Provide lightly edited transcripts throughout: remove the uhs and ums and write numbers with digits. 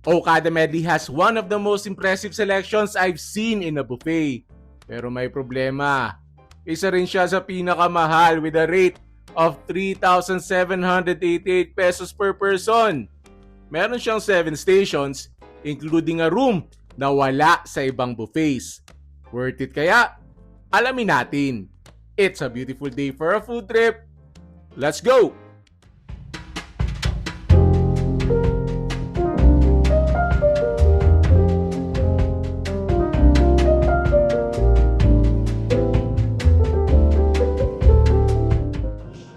Okada Medley has one of the most impressive selections I've seen in a buffet. Pero may problema. Isa rin siya sa pinakamahal with a rate of 3,788 pesos per person. Meron siyang 7 stations, including a room na wala sa ibang buffets. Worth it kaya? Alamin natin. It's a beautiful day for a food trip. Let's go!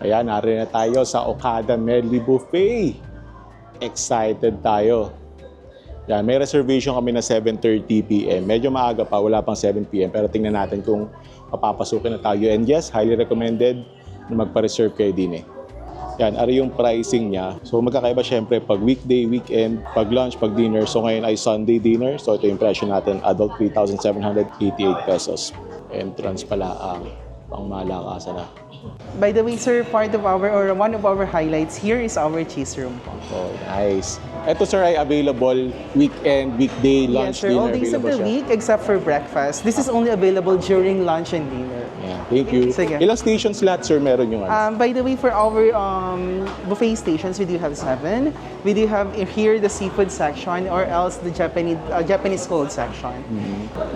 Ayan, narin na tayo sa Okada Medley Buffet. Excited tayo. Yan, may reservation kami na 7:30 p.m. Medyo maaga pa, wala pang 7 p.m. Pero tingnan natin kung papapasukin na tayo. And yes, highly recommended na magpa-reserve kayo din eh. Yan, ari yung pricing niya. So magkakaiba syempre pag weekday, weekend, pag lunch, pag dinner. So ngayon ay Sunday dinner. So ito yung presyo natin, adult 3,788 pesos. Entrance pala ang pangmalakasan na. By the way, sir, part of our or one of our highlights here is our cheese room po. Oh, nice. Ito sir ay available weekend, weekday, lunch, Yes, sir, all dinner. days of Available the siya. week except for breakfast. This is only available during lunch and dinner. Yeah, thank you. Sige. Ilang station slot sir meron yung ano? By the way, for our buffet stations, we do have 7. We do have here the seafood section or else the Japanese cold section.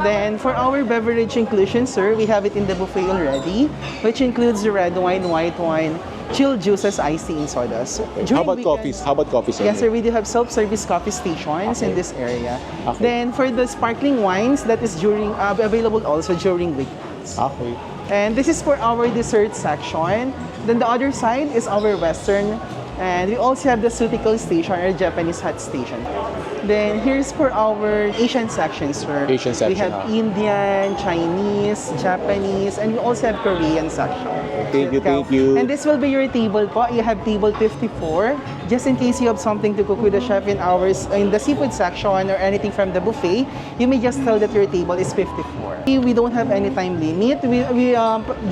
Then for our beverage inclusion, sir, we have it in the buffet already, which includes the red wine, white wine, chilled juices, iced tea, and sodas. How about coffees? How about coffees? Yes, sir. We do have self-service coffee stations in this area. Okay. Then for the sparkling wines, that is during available also during weekends. Okay. And this is for our dessert section. Then the other side is our Western. And we also have the Sutical station or Japanese hut station. Then here's for our Asian section, sir. Asian section, We have Indian, Chinese, Japanese, and we also have Korean section. Thank you, thank you. And this will be your table po. You have table 54. Just in case you have something to cook with the chef in the seafood section or anything from the buffet, you may just tell that your table is 54. We don't have any time limit.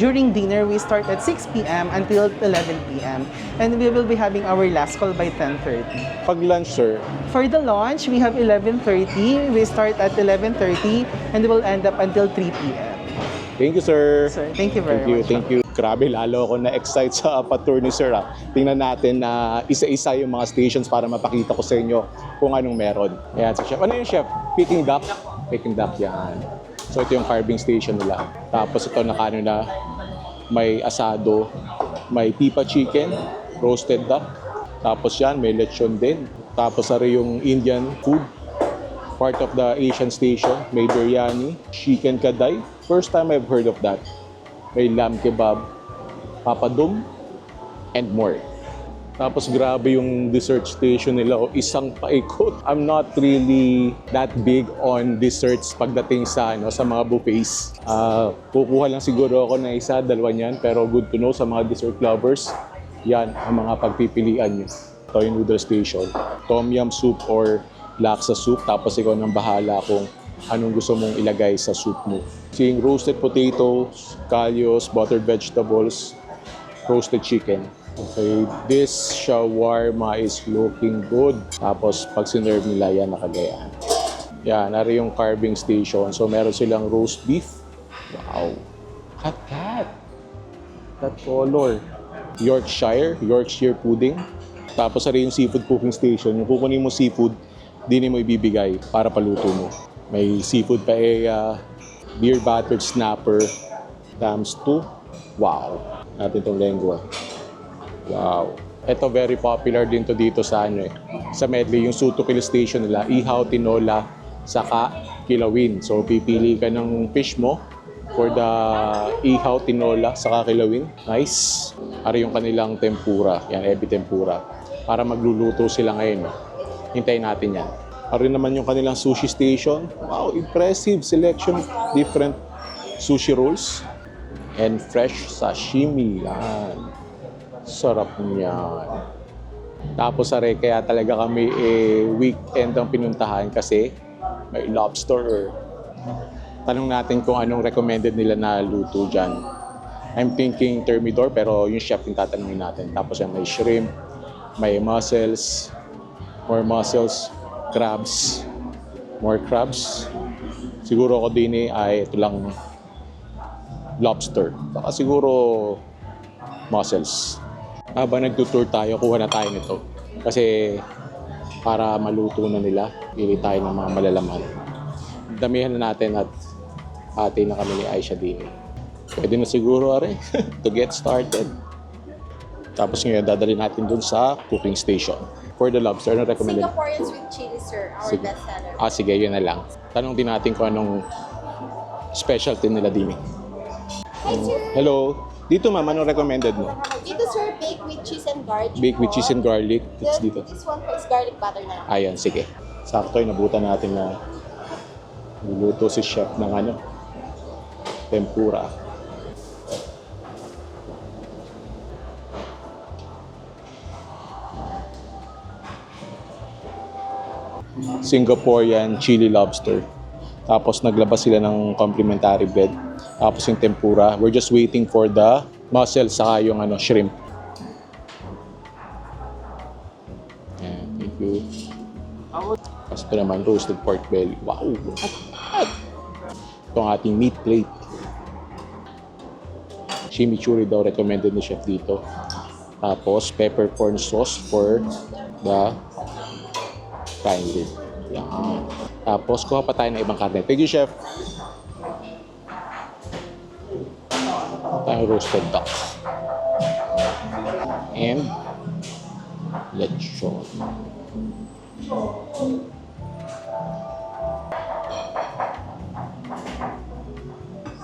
During dinner, we start at 6 p.m. until 11 p.m. And we will be having our last call by 10:30. Pag lunch sir, For the lunch, we have 11:30. We start at 11:30 and we will end up until 3 p.m. thank you sir. Sir, thank you very much. Thank you. Grabe, lalo ako na-excite sa pa-tour ni sir. Tingnan natin na isa-isa yung mga stations para mapakita ko sa inyo kung anong meron. Ayan, si chef. Ano yung chef? Peking duck? Peking duck yan. So ito yung carving station nila. Tapos ito nakano na may asado, may pipa chicken, roasted duck. Tapos yan, may lechon din. Tapos ari yung Indian food. Part of the Asian station, may biryani, chicken kadai. First time I've heard of that. May lamb kebab, papadum, and more. Tapos grabe yung dessert station nila, isang paikot. I'm not really that big on desserts pagdating sa sa mga buffets. Kukuha lang siguro ako na isa, dalawa niyan, pero good to know sa mga dessert lovers. Yan ang mga pagpipilian niyo. Ito yung noodle station. Tom yum soup or laksa soup. Tapos ikaw nang bahala kung anong gusto mong ilagay sa soup mo. Seeing roasted potatoes, kalyos, buttered vegetables, roasted chicken. Okay, this shawarma is looking good. Tapos pag sinerve nila yan, nakagayaan. Yan, nari yung carving station. So meron silang roast beef. Wow. Cut that. That color. Yorkshire pudding. Tapos nari yung seafood cooking station. Yung kukunin mo seafood, di mo ibibigay para paluto mo. May seafood paella, beer battered snapper, times 2. Wow. Natin itong lengua. Wow. Ito very popular din to dito sa sa Medley, yung Sutical station nila, ihaw, tinola, saka kilawin. So pipili ka ng fish mo for the ihaw, tinola, saka kilawin. Nice. Ari yung kanilang tempura, yan, ebi tempura. Para magluluto sila ngayon. Hintayin natin yan. Ari naman yung kanilang sushi station. Wow, impressive selection of different sushi rolls and fresh sashimi. Yan. Sarap niyan. Tapos kaya talaga kami weekend ang pinuntahan kasi may lobster. Tanong natin kung anong recommended nila na luto dyan. I'm thinking thermidor pero yung chef yung tatanungin natin. Tapos yan, may shrimp, may mussels, more mussels, crabs. More crabs. Siguro ako din ay ito lang lobster. Saka siguro mussels. Habang nagtutour tayo, kuha na tayo nito. Kasi para maluto na nila, pili tayo ng mga malalaman. Damihan na natin at ate na kami ni Aisha din. Pwede na siguro are to get started. Tapos ngayon, dadali natin dun sa cooking station. For the lobster, ano recommended? Singaporean sweet chili, sir. Our Sige. best seller. Sige, yun na lang. Tanong din natin kung anong specialty nila din. Hi, sir. Hello. Dito ma'am, anong recommended mo? Dito, sir, baked with cheese and garlic. Baked with cheese and garlic. It's Then, dito. This one is garlic butter na. Ayan, sige. Sakto, nabutan natin na luluto si chef ng tempura. Singaporean chili lobster. Tapos naglabas sila ng complimentary bread. Tapos yung tempura. We're just waiting for the mussel saka yung shrimp. Ayan, thank you. Tapos ito naman, roasted pork belly. Wow! Ito ang ating meat plate. Chimichurri daw recommended ni chef dito. Tapos peppercorn sauce for the frying rib. Yan. Tapos kuha pa tayo ng ibang karne. Thank you, chef. Tayo roasted duck. And lechon.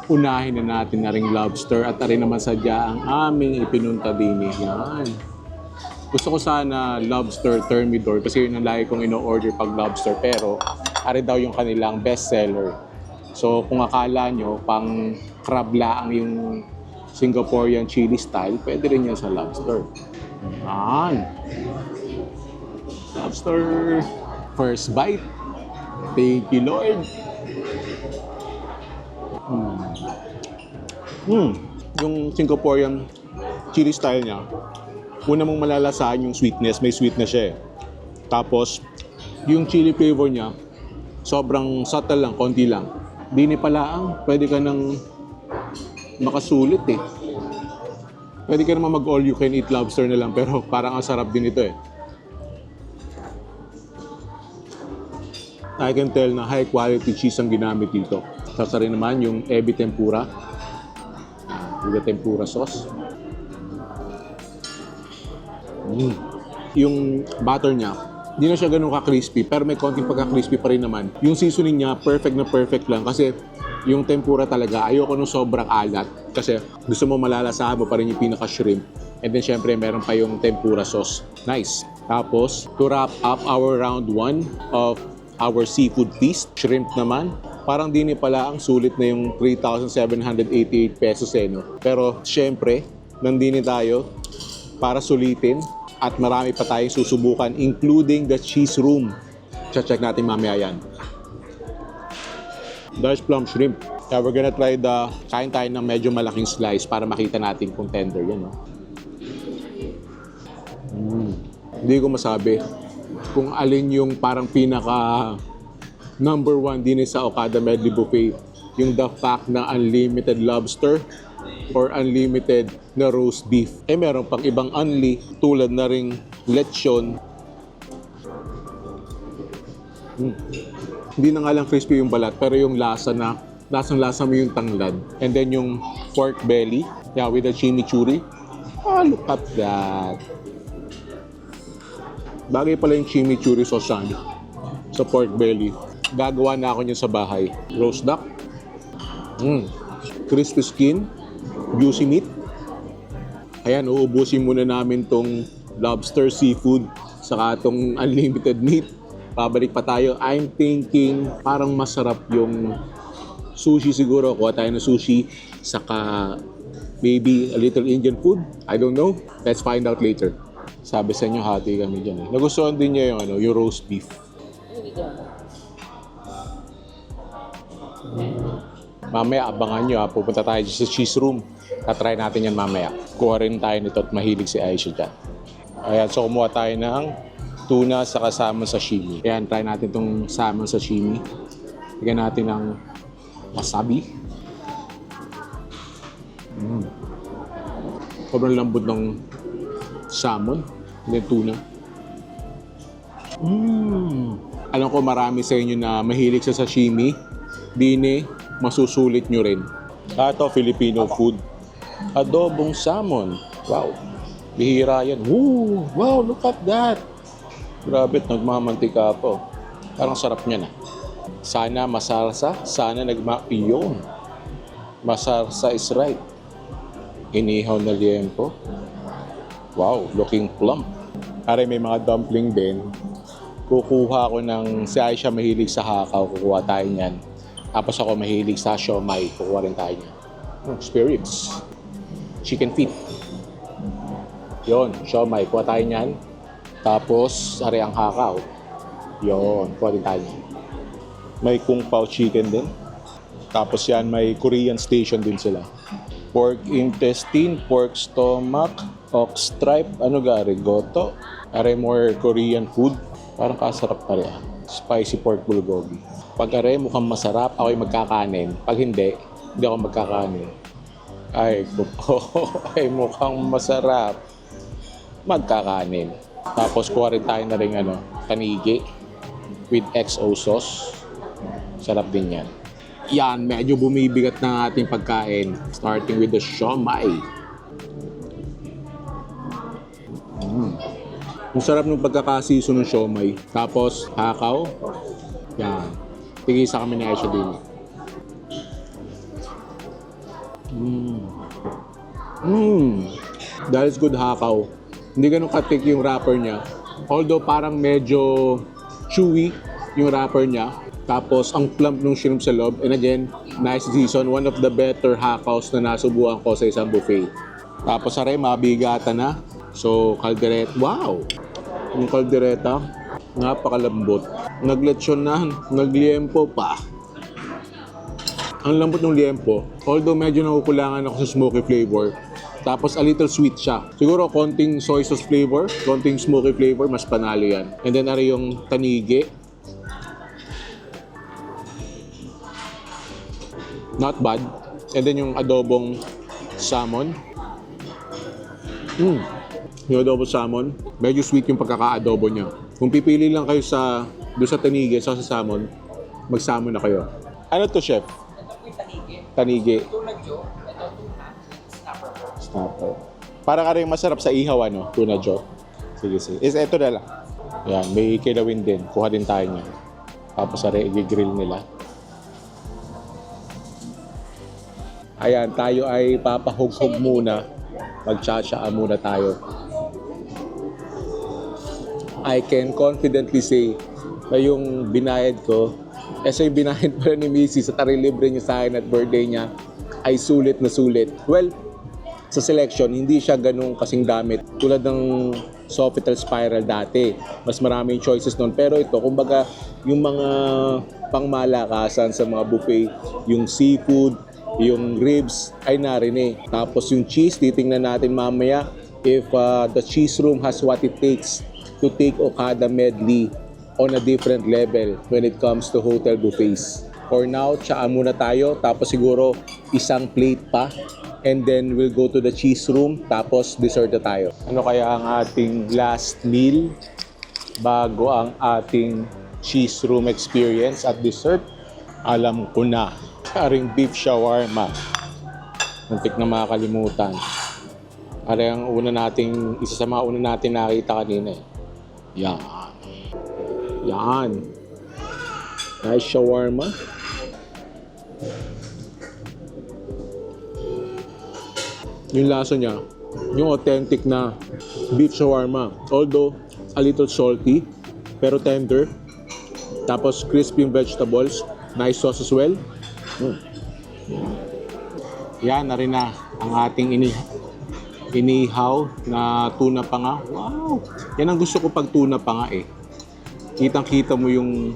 Unahin na natin na ring lobster at rin naman sadya ang aming ipinunta din. Yan. Gusto ko sana lobster thermidor kasi yun ang lagi kong ino-order pag lobster, pero ari daw yung kanilang best seller. So kung akala nyo pang crab laang yung Singaporean chili style, pwede rin yan sa lobster. Yan. Lobster. First bite. Thank you, Lord. Yung Singaporean chili style niya, una mong malalasahan yung sweetness, may sweetness siya eh. Tapos, yung chili flavor niya, sobrang subtle lang, konti lang. Dini pala pwede ka nang makasulit eh. Pwede ka naman mag all you can eat lobster na lang, pero parang ang sarap din ito eh. I can tell na high quality cheese ang ginamit dito. Sasa rin naman yung ebi tempura. With the tempura sauce. Yung butter niya, hindi na siya ganun ka-crispy, pero may konting pagka-crispy pa rin naman. Yung seasoning niya, perfect na perfect lang. Kasi yung tempura talaga, ayoko nung sobrang alat. Kasi gusto mo malalasahan mo pa rin yung pinaka-shrimp. And then syempre, meron pa yung tempura sauce. Nice. Tapos, to wrap up our round 1 of our seafood feast, shrimp naman. Parang di pala ang sulit na yung 3,788 pesos eh, no? Pero syempre, nandini tayo para sulitin at marami pa tayong susubukan, including the cheese room. Check natin mamaya yan. There's plum shrimp. Yeah, we're gonna try kain tayo ng medyo malaking slice para makita natin kung tender yan, no? Hindi ko masabi kung alin yung parang pinaka number 1 din sa Okada Medley Buffet, yung the fact na unlimited lobster or unlimited na roast beef. Eh meron pang ibang unli tulad na ring lechon. Hindi na nga lang crispy yung balat, pero yung lasang-lasa mo yung tanglad. And then yung pork belly, yeah, with the chimichurri. Oh, look at that. Bagay pala yung chimichurri sauce sa pork belly. Gagawa na ako niyan sa bahay. Roast duck. Crispy skin. Juicy meat. Ayan, uubusin muna namin tong lobster seafood saka tong unlimited meat. Pabalik pa tayo. I'm thinking parang masarap yung sushi siguro. Kuha tayo ng sushi saka maybe a little Indian food. I don't know. Let's find out later. Sabi sa inyo, hati kami dyan. Nagustuhan din niya yung roast beef. Mamaya, abangan nyo pupunta tayo sa cheese room. Tatry natin yan mamaya. Kuha rin tayo nito at mahilig si Aisha dyan. Ayan, so kumuha tayo ng tuna sa salmon sashimi. Ayan, try natin itong salmon sashimi. Lagyan natin ng wasabi. Sobrang lambot ng salmon. And then tuna. Alam ko marami sa inyo na mahilig sa sashimi. Dine, masusulit nyo rin. Ito, Filipino food. Adobong salmon. Wow. Bihira yan. Woo! Wow, look at that. Grabe, nagmamantika po. Parang sarap niya na. Sana masarsa. Sana iyon. Masarsa is right. Inihaw na liempo. Wow, looking plump. Are may mga dumpling din. Kukuha ko ng, si Aisha mahilig sa hakaw, kukuha tayo niyan. Tapos ako mahilig sa siomai, kukuha rin tayo niyan. Spare ribs. Chicken feet. Yon, siomai, kuha tayo niyan. Tapos, are ang hakaw. Yon, kuha din tayo niyan. May kung pao chicken din. Tapos yan, may Korean station din sila. Pork intestine, pork stomach, ox tripe, ano gari, goto. Are more Korean food. Parang kasarap pa rin. Spicy pork bulgogi. Pag are mukhang masarap, ako'y magkakanin. Pag hindi ako magkakanin. Ay, ay mukhang masarap. Magkakanin. Tapos kuha rin tayo na rin tanigi with XO sauce. Sarap din yan. Yan, medyo bumibigat na ating pagkain. Starting with the siomai. Ang sarap ng pagkakasiso ng siomai. Tapos, hakaw. Yan. Tigisa kami ni Aisha din. That is good hakaw. Hindi ganun katik yung wrapper niya. Although parang medyo chewy yung wrapper niya. Tapos ang plump ng shrimp sa loob. And again, nice season. One of the better hakaws na nasubuhan ko sa isang buffet. Tapos aray, mabigatan na. So, kaldereta. Wow! Yung kaldereta, napakalambot. Naglechon na, nagliempo pa. Ang lambot ng liempo. Although medyo nakukulangan ako sa smoky flavor. Tapos a little sweet siya. Siguro konting soy sauce flavor, konting smoky flavor, mas panalo yan. And then ari yung tanigi. Not bad. And then yung adobong salmon. Yung adobong salmon, medyo sweet yung pagkaka-adobo niya. Kung pipili lang kayo doon sa tanigi, sa salmon, mag-salmon na kayo. Ano to, chef? Tanigi. Tuna jo, ito tuna, Snapper. Para ka rin masarap sa ihaw, tuna jo. Sige, sige. Ito na lang. Yan, may kilawin din. Kuha din tayo niya. Tapos i-grill nila. Ayan, tayo ay papahughog muna. Magtsatsaa muna tayo. I can confidently say na yung binayad ko, yung binayad pala ni Missy sa libre niya sa akin at birthday niya, ay sulit na sulit. Well, sa selection, hindi siya ganun kasing damit. Tulad ng Sofitel Spiral dati. Mas maraming choices nun. Pero ito, kumbaga, yung mga pangmalakasan sa mga buffet, yung seafood, yung ribs, ay narinig. Tapos yung cheese, titingnan natin mamaya if the cheese room has what it takes to take Okada medley on a different level when it comes to hotel buffets. For now, tsaa muna tayo, tapos siguro isang plate pa, and then we'll go to the cheese room, tapos dessert na tayo. Ano kaya ang ating last meal bago ang ating cheese room experience at dessert? Alam ko na, aring beef shawarma. Muntik na makakalimutan. Ari ang isa sa mga una natin nakita kanina. Yan. Yan. Nice shawarma. Yung lasa niya, yung authentic na beef shawarma. Although, a little salty, pero tender. Tapos, crispy yung vegetables. Nice sauce as well. Yan na rin na ang ating inihaw na tuna pa nga. Wow! Yan ang gusto ko pag tuna pa nga eh. Kitang-kita mo yung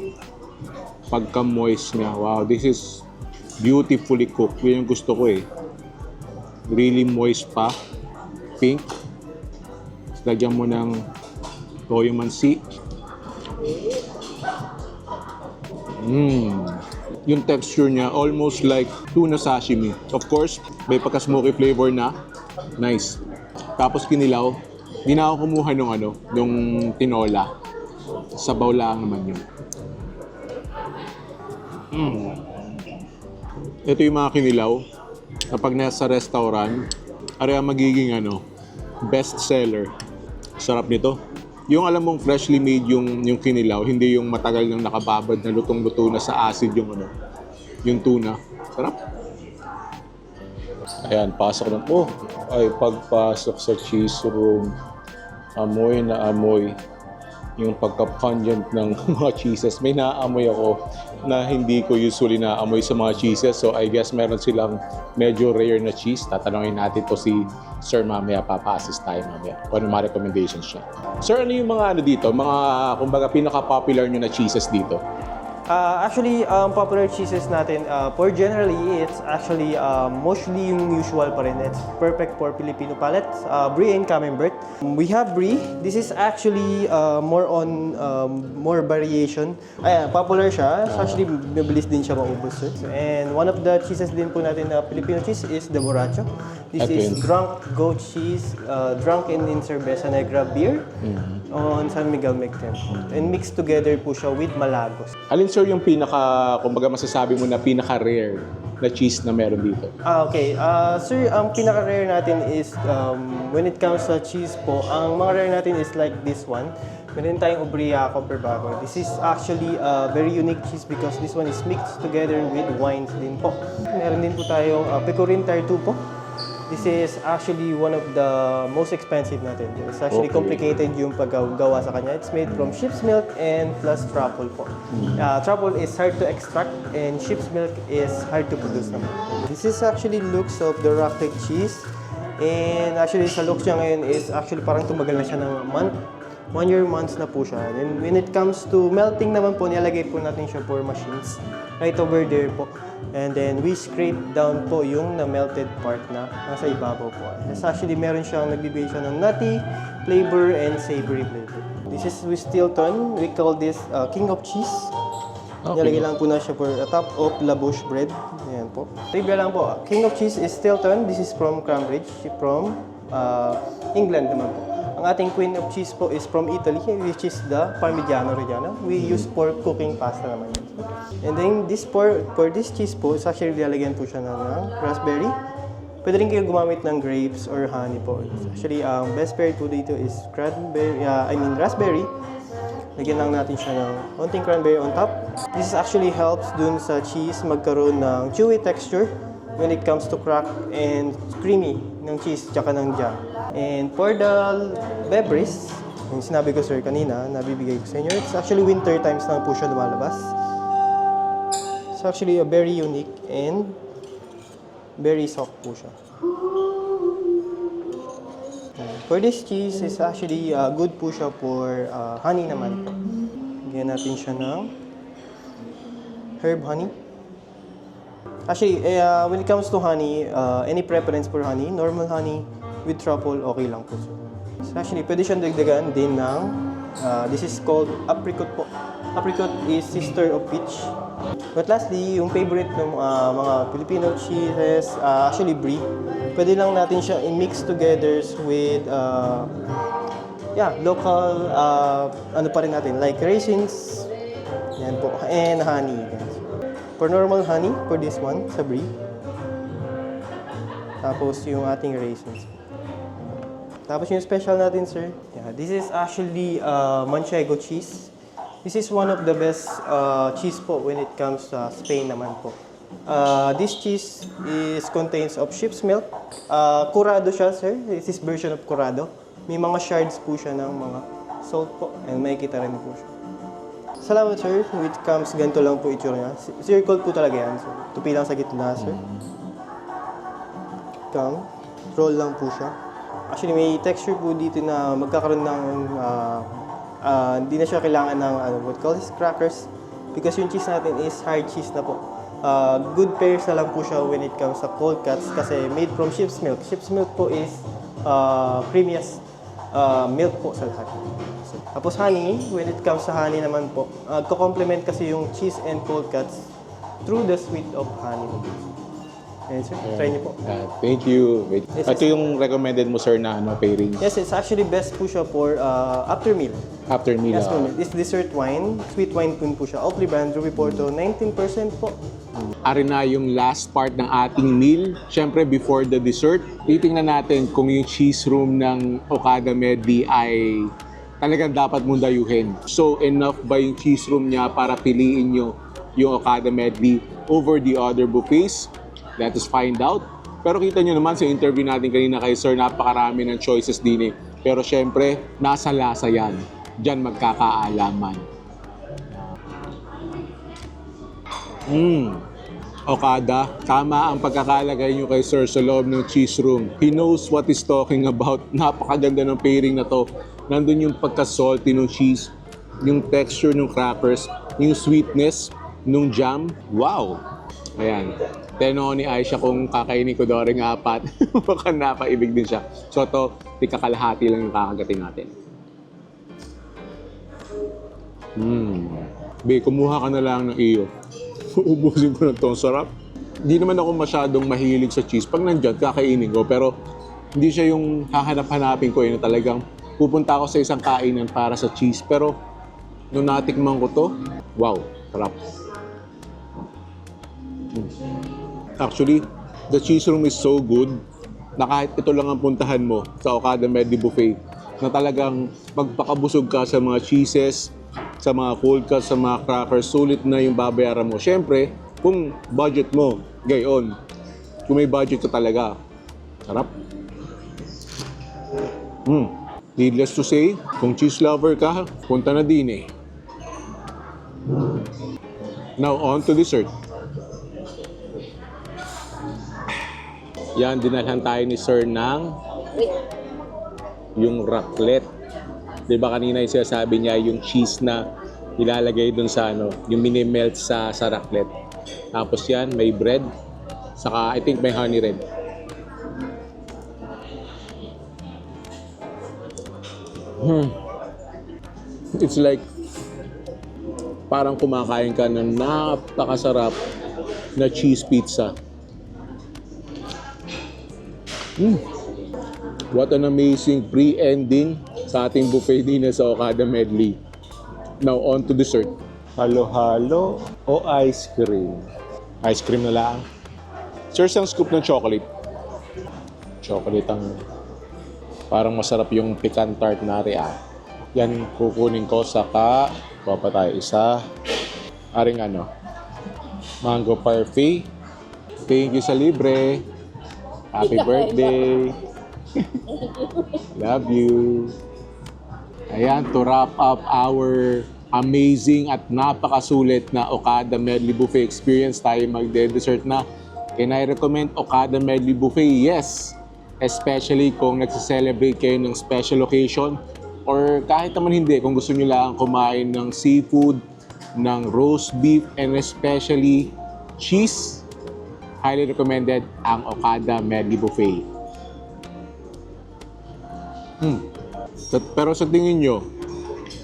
pagka-moist niya. Wow, this is beautifully cooked. Yan yung gusto ko eh. Really moist pa. Pink. Lagyan mo ng toyo mansi. Yung texture niya, almost like tuna sashimi. Of course, may pagka-smoky flavor na. Nice. Tapos kinilaw. Di na ako kumuha nung tinola. Sabaw lang naman yun. Ito yung mga kinilaw na pag nasa restaurant, ari ang magiging best seller. Sarap nito. Yung alam mong freshly made yung kinilaw, hindi yung matagal nang nakababad na lutong-luto na sa acid yung tuna. Sarap. Ayan, pasok na. Pagpasok sa cheese room, amoy na amoy yung pagka-pungent ng mga cheeses. May naamoy ako na hindi ko usually naamoy sa mga cheeses. So I guess meron silang medyo rare na cheese. Tatanungin natin to si Sir mamaya, papa-assist tayo mamaya kung ano mga recommendations siya. Sir, ano yung mga dito? Mga, kumbaga, pinaka-popular nyo na cheeses dito? Actually, popular cheeses natin, for generally, it's actually mostly yung usual pa rin. It's perfect for Filipino palate, Brie and Camembert. We have Brie. This is actually more on more variation. Popular siya. Actually, mabilis din siya maubos. And one of the cheeses din po natin na Filipino cheese is the Borracho. This is drunk goat cheese, drunk in Cerveza Negra beer on San Miguel Mecten. And mixed together po siya with Malagos. Alin sir yung kumbaga masasabi mo na pinaka-rare na cheese na meron dito? Okay. Sir, ang pinaka-rare natin is, when it comes sa cheese po, ang mga rare natin is like this one. Meron tayong Ubriaco Perbago. This is actually a very unique cheese because this one is mixed together with wines din po. Meron din po tayong Pecorin Tire 2 po. This is actually one of the most expensive natin. It's actually complicated yung paggawa sa kanya. It's made from sheep's milk and plus truffle po. Truffle is hard to extract and sheep's milk is hard to produce naman. This is actually looks of the raclette cheese. And actually sa looks niya ngayon is actually parang tumagal na siya ng month. 1 year months na po siya. And when it comes to melting naman po, nilalagay po natin siya for machines. Right over there po. And then we scrape down po yung na-melted part na nasa ibabaw po. It's actually meron siyang nagbibigay siya ng nutty flavor and savory flavor. This is with Stilton. We call this King of Cheese. Nilalagay lang po na siya for a top of La Bouche bread. Ayan po. Trivia lang po. King of Cheese is Stilton. This is from Cambridge, from England naman po. Ang ating Queen of Cheese po is from Italy, which is the Parmigiano Reggiano. We use for cooking pasta naman yun. And then for this cheese po, is actually lalagyan po siya ng raspberry. Pwede rin kayo gumamit ng grapes or honey po. Actually, ang best pair po dito is raspberry. Lagyan lang natin siya ng konting cranberry on top. This actually helps dun sa cheese magkaroon ng chewy texture when it comes to crack and creamy ng cheese tsaka ng jam. And for the beverage, yung sinabi ko sir kanina, nabibigay ko sa inyo, it's actually winter times na po siya lumalabas. It's actually a very unique and very soft po siya. For this cheese, is actually good po siya for honey naman po. Lagyan natin siya ng herb honey. Actually, when it comes to honey, any preference for honey, normal honey with truffle, okay lang po sir. So actually, pwede siyang dagdagan din ng, this is called apricot po. Apricot is sister of peach. But lastly, yung favorite ng mga Filipino cheeses, actually brie. Pwede lang natin siya i-mix together with local ano pa rin natin, like raisins, yan po, and honey. For normal honey, for this one, sa brie. Tapos yung ating raisins. Tapos yung special natin, sir. Yeah, this is actually Manchego cheese. This is one of the best cheese po when it comes sa Spain naman po. This cheese contains of sheep's milk. Curado siya, sir. This is version of curado. May mga shards po siya ng mga salt po. And makikita rin po siya. Salamat, sir. When it comes, ganito lang po itsura niya. Circle po talaga yan, sir. Tupi lang sa gitna, sir. Roll lang po siya. Actually, may texture po dito na magkakaroon ng hindi na siya kailangan ng what call this crackers because yung cheese natin is hard cheese na po. Good pairs na lang po siya when it comes sa cold cuts kasi made from sheep's milk. Sheep's milk po is creamiest milk po sa lahat. Tapos honey, when it comes sa honey naman po, ko-complement kasi yung cheese and cold cuts through the sweet of honey. Ayan sir, try niyo po. Thank you. Wait. Yes, Ito yung recommended mo, sir, na pairing Yes, it's actually best po siya for after meal. after meal. Yes po, it's dessert wine, sweet wine po siya. Oakley brand, Ruby Porto, 19% po. Ari na yung last part ng ating meal. Siyempre, before the dessert, titingnan natin kung yung cheese room ng Okada Medley ay talagang dapat mong dayuhin. So, enough ba yung cheese room niya para piliin nyo yung Okada Medley over the other buffets? Let us find out. Pero kita nyo naman sa interview natin kanina kay Sir, napakarami ng choices din eh. Pero syempre, nasa lasa yan. Diyan magkakaalaman. Okada, tama ang pagkakalagay nyo kay Sir sa loob ng cheese room. He knows what he's talking about. Napakaganda ng pairing na to. Nandun yung pagka-salty ng cheese, yung texture ng crackers, yung sweetness ng jam. Wow! Ayan. Tinanong ni Aisha kung kakainin ko daw rin 4. Baka napaibig din siya. So ito, ikakalahati lang yung kakagating natin. Be, kumuha ka na lang ng iyo. Ubusin ko na ito. Ang sarap. Hindi naman ako masyadong mahilig sa cheese. Pag nandyan, kakainin ko. Pero hindi siya yung hahanap-hanapin ko. Na talagang pupunta ako sa isang kainan para sa cheese. Pero nung natikman ko to, wow, sarap. Actually, the cheese room is so good na kahit ito lang ang puntahan mo sa Okada Medley Buffet na talagang magpakabusog ka sa mga cheeses, sa mga cold cuts, sa mga crackers, sulit na yung babayaran mo. Siyempre, kung budget mo, gayon. Kung may budget ka talaga, sarap. Needless to say, kung cheese lover ka, punta na din eh. Now, on to dessert. Yan, dinalhan tayo ni Sir ng yung raclette. Diba kanina yung sinasabi niya yung cheese na ilalagay dun sa yung mini-melt sa raclette. Tapos yan, may bread. Saka I think may honey red. It's like parang kumakain ka ng napakasarap na cheese pizza. What an amazing pre-ending sa ating buffet din sa Okada Medley. Now on to dessert. Halo-halo o ice cream? Ice cream na lang. Sir, isang scoop ng chocolate. Chocolate ang parang masarap yung pecan tart na rea. Yan kukunin ko saka pa tayo isa. Aring mango parfait. Thank you sa libre. Happy birthday. Love you. Ayan, to wrap up our amazing at napakasulit na Okada Medley Buffet experience, tayo magde-dessert na. Can I recommend Okada Medley Buffet? Yes. Especially kung nagse-celebrate kayo ng special occasion or kahit naman hindi, kung gusto nyo lang kumain ng seafood, ng roast beef, and especially cheese, highly recommended ang Okada Medley Buffet. Pero sa tingin nyo,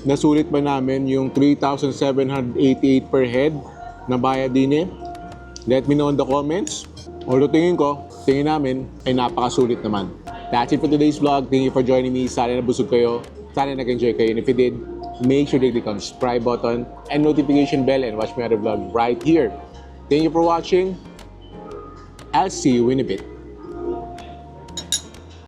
nasulit ba namin yung 3,788 per head na bayad din eh? Let me know in the comments. Although tingin namin ay napakasulit naman. That's it for today's vlog. Thank you for joining me. Sana nabusog kayo. Sana nag-enjoy kayo. And if you did, make sure to click on the subscribe button and notification bell and watch my other vlog right here. Thank you for watching. I'll see you in a bit.